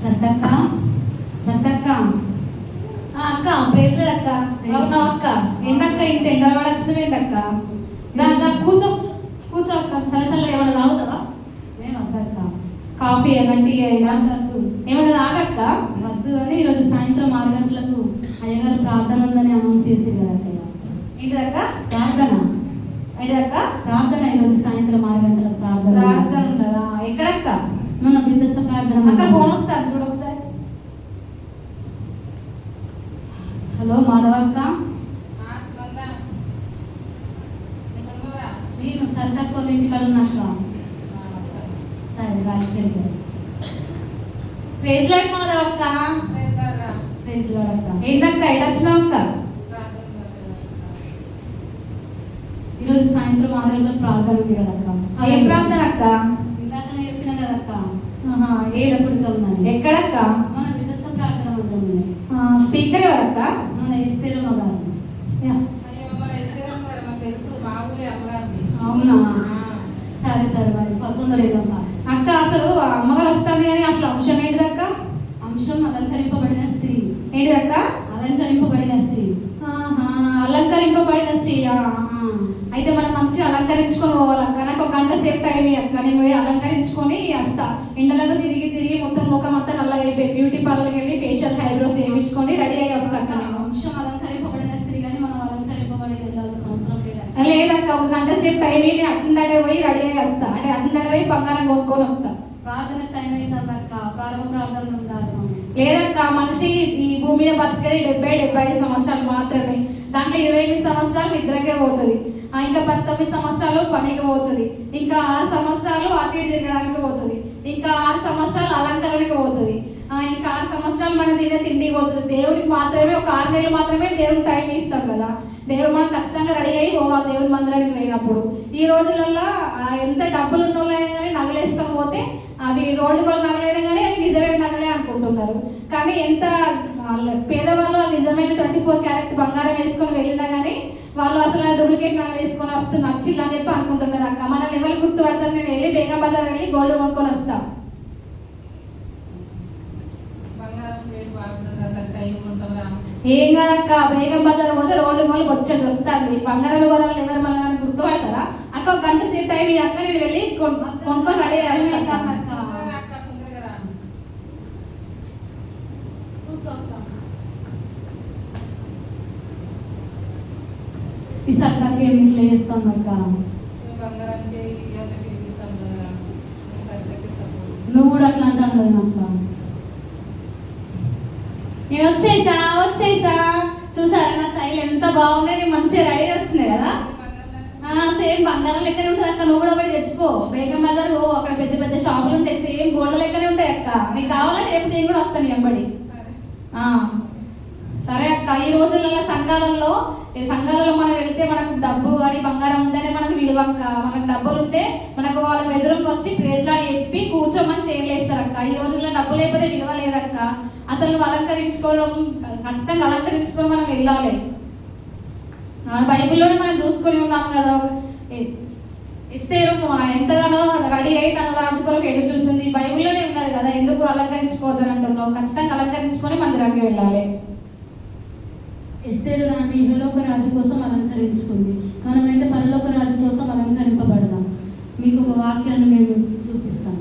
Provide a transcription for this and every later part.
సంతక్క సంతక్క అక్క ప్రేజ్లాడు అక్క. అవునా అక్క? ఏంటక్క ఇంత ఎండలు పడచ్చినవి ఏంటక్క? దాంట్లో కూర్చో కూర్చో అక్క. చల్ల చల్ల ఏమైనా తాగుతావా? నేను వద్దక్క. కాఫీ అయినా టీ అయినా వద్దు. ఏమైనా తాగక్క? వద్దు అని ఈరోజు సాయంత్రం 6 గంటలకు అయ్యగారు ప్రార్థన ఉందని అనౌన్స్ చేసి కదా అక్కయ్య. ఏంటిదక్క? ప్రార్థన. ఏంటిదక్క? ప్రార్థన ఈరోజు సాయంత్రం 6 గంటలకు ప్రార్థన. ప్రార్థన ఉండదా? ఎక్కడక్క? మన బిందస్త ప్రార్థన. అక్క ఫోన్ వస్తాను చూడు ఒకసారి. హలో మాధవక్క, నేను సరితక్క వాళ్ళ ఇంటికాడ ఉన్నాక. సరే రాజుకి వెళ్తాను. ప్రేజ్లాడు మాధవక్క. ప్రైజ్లాడక్క. ఏంటక్క ఎడొచ్చినావు అక్క? ఈరోజు సాయంత్రం 6 గంటలకు ప్రార్థన ఉంది కదక్క. ఏం ప్రార్థన అక్క? ఇందాకనే చెప్పిన కదక్క, ఏడప్పుడు ఉందని. ఎక్కడక్క? మన బిందస్త ప్రార్థన మందిరం. స్పీకర్ ఎవరక్క? మన ఎస్తేరమ్మ గారు. అవునా? సరే సరే మరి తొందరగా అక్క అసలు అమ్మగారు వస్తుంది కానీ అసలు అంశం ఏంటిదక్క? అంశం అలంకరింపబడిన స్త్రీ. ఏంటిదక్క? అలంకరింపబడిన స్త్రీ. అలంకరింపబడిన స్త్రీ. అయితే మనం మంచిగా అలంకరించుకొని పోవాలక్క. నాకు ఒక గంట సేపు టైం అక్క. నేను పోయి అలంకరించుకొని వస్తా. ఎండలకు తిరిగి తిరిగి మొత్తం ముఖం అంతా నల్లగా అయిపోయి బ్యూటీ పార్లర్కి వెళ్ళి ఫేషియల్ హైబ్రోస్ వేయించుకొని రెడీ అయ్యి వస్తా అక్క. అంశం అలంకరింపబడిన స్త్రీ కానీ మనం అలంకరింపబడి వెళ్ళాల్సిన అవసరం లేదక్క. లేదక్క, ఒక గంట సేపు టైం అయ్యి అట్టుండే పోయి రెడీ అయ్యి వస్తా. అంటే అట్టుండే పోయి బంగారం కొనుక్కొని వస్తా. ప్రార్థన టైం అవుతుందక్క. ప్రారంభ ప్రార్థనలు ఉండాలి. లేదక్క, మనిషి ఈ భూమి మీద బతికేది 70-75 సంవత్సరాలు మాత్రమే. దాంట్లో 28 సంవత్సరాలు నిద్రకే పోతుంది. ఇంకా 19 సంవత్సరాలు పనికి పోతుంది. ఇంకా 6 సంవత్సరాలు అటు ఇటు తిరగడానికి పోతుంది. ఇంకా 6 సంవత్సరాలు అలంకరణకి పోతుంది. ఇంకా 6 సంవత్సరాలు మనం తినే తిండికి పోతుంది. దేవుడికి మాత్రమే ఒక 6 నెలలు మాత్రమే దేవుడికి టైం ఇస్తాం కదా. దేవుడు మనం ఖచ్చితంగా రెడీ అయ్యి పోవాలి దేవుడి మందిరానికి వెళ్ళినప్పుడు. ఈ రోజులలో ఎంత డబ్బులు ఉన్న వాళ్ళైనా కానీ నగలేసుకొని పోతే అవి రోడ్డు వాళ్ళు నగలేయడం కానీ అవి నిజమైన నగలే అనుకుంటున్నారు. కానీ ఎంత పేదవాళ్ళు నిజమైన 24 క్యారెట్ బంగారం వేసుకొని వెళ్ళినా కానీ వాళ్ళు అసలు డూప్లికేట్ నగలు వేసుకొని వస్తూ నచ్చిల్లు అని చెప్పి అనుకుంటున్నారు అక్క. మన లెవెల్ గుర్తుపడతారు. నేను వెళ్ళి బేగం బజార్ వెళ్ళి గోల్డ్ కొనుక్కొని వస్తా. ఏం కాదక్క, బేగం బజార్ పోతే రోడ్డు గోళ్ళు వచ్చేది దొరుకుతుంది. బంగారం వివరాలు ఎవరు మళ్ళీ గుర్తుపడతారా అక్క? ఒక గంట సేపు టైం అక్క. నేను వెళ్ళి కొనుక్కొని రెడీ చేస్తాను అక్క. ఈ సర్కార్కి ఏమి ఇట్లా చేస్తాం అక్క. నువ్వు కూడా అట్లా అంటాను కదా అక్క. నేను వచ్చేసా చూసారా నా చైలు ఎంత బాగున్నాయి. నేను మంచిగా రెడీ వచ్చినాయి కదా. సేమ్ బంగారం లెక్కనే ఉంటుంది అక్క. నువ్వు కూడా పోయి తెచ్చుకో. బేగం బజార్ అక్కడ పెద్ద పెద్ద షాపులు ఉంటాయి. సేమ్ గోల్డ్ లెక్కనే ఉంటాయి అక్క. నీకు కావాలంటే రేపు నేను కూడా వస్తాను వెంబడి. సరే అక్క. ఈ రోజులలో సంఘాలలో మనం వెళ్తే మనకు డబ్బు కానీ బంగారం ఉంటేనే మనకు విలువ అక్క. మనకు డబ్బులు ఉంటే మనకు వాళ్ళ ఎదురుకి వచ్చి ప్రేజ్లాడి చెప్పి కూర్చోమని చేయలేస్తారు అక్క. ఈ రోజుల్లో డబ్బు లేకపోతే విలువ లేదక్క. అసలు నువ్వు అలంకరించుకోవడం ఖచ్చితంగా అలంకరించుకొని మనం వెళ్ళాలి. బైబిల్లోనే మనం చూసుకొని ఉన్నాము కదా. ఎస్తేరు ఎంతగానో రెడీ అయి తన రాజు కొరకు ఎదురు చూసింది. బైబిల్లోనే ఉన్నది కదా. ఎందుకు అలంకరించుకోవద్దని అంటున్నావు? ఖచ్చితంగా అలంకరించుకొని మందిరానికి వెళ్ళాలి. ఎస్తేరు రాణి ఇహలోక రాజు కోసం అలంకరించుకుంది. మనమైతే పరలోక రాజు కోసం అలంకరింపబడదాం. మీకు ఒక వాక్యాన్ని మేము చూపిస్తాము.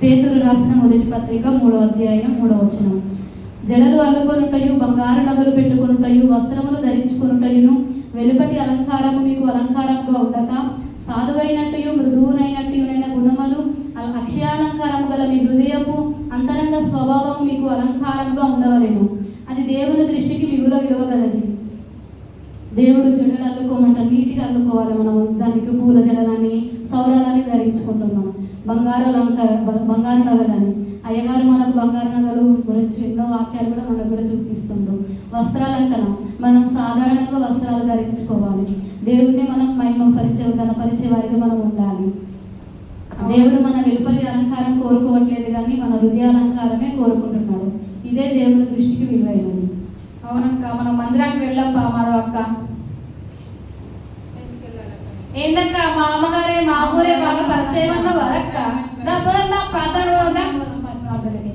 పేతురు రాసిన మొదటి పత్రిక 3వ అధ్యాయం 3వ వచనం. జడలు అల్లుకొనుటయు బంగారు నగలు పెట్టుకొనుటయు వస్త్రములు ధరించుకొనుటయును వెలుపటి అలంకారము మీకు అలంకారంగా ఉండక సాధువైనట్టుయు మృదువునైనట్టునైన గుణములు అక్షయాలంకారము గల మీ హృదయపు అంతరంగ స్వభావము మీకు అలంకారంగా ఉండవలేను. అది దేవుని దృష్టికి మిగుల విలువగలది. దేవుడు జడలు అల్లుకోమంట నీటిగా అల్లుకోవాలి. మనం దానికి పూల జడలని సౌరాలని ధరించుకుంటున్నాం. బంగారు నగలని. అయ్యగారు మనకు బంగారు నగలు గురించి ఎన్నో వాక్యాలు కూడా మనకు కూడా చూపిస్తుండ్రు. వస్త్రాలంకనం మనం సాధారణంగా వస్త్రాలు ధరించుకోవాలి. దేవుడిని మనం కనపరిచే వారిగా మనం ఉండాలి. దేవుడు మన వెలుపలి అలంకారం కోరుకోవట్లేదు కానీ మన హృదయ అలంకారమే కోరుకుంటున్నాడు. ఇదే దేవుని దృష్టికి విలువైనది. అవునక్క. మనం మందిరానికి వెళ్ళాం మాధవ అక్క. ఏందక్క మా అమ్మగారే మా ఊరే బాగా పరిచయం అన్నావు కదక్క. నా పేరు నా ప్రార్థన ప్రార్థనకి.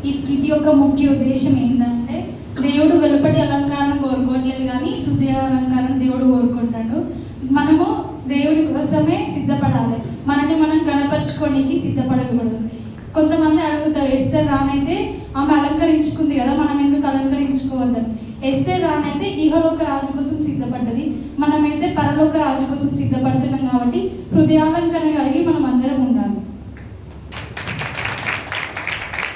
ఈ స్కిట్ యొక్క ముఖ్య ఉద్దేశం ఏంటంటే దేవుడు వెలుపటి అలంకారం కోరుకోవట్లేదు కానీ హృదయ అలంకారం దేవుడు కోరుకుంటాడు. మనము దేవుడి కోసమే సిద్ధపడాలి, మనల్ని మనం కనపరుచుకోవడానికి సిద్ధపడకూడదు. కొంతమంది అడుగుతారు, ఎస్తేర్ రానైతే ఆమె అలంకరించుకుంది కదా, మనం ఎందుకు అలంకరించుకోవద్దని. ఎస్తేర్ రానైతే ఈహలోక రాజు కోసం సిద్ధపడ్డది, మనమైతే పరలోక రాజు కోసం సిద్ధపడుతున్నాం. కాబట్టి హృదయాలంకరణ కలిగి మనం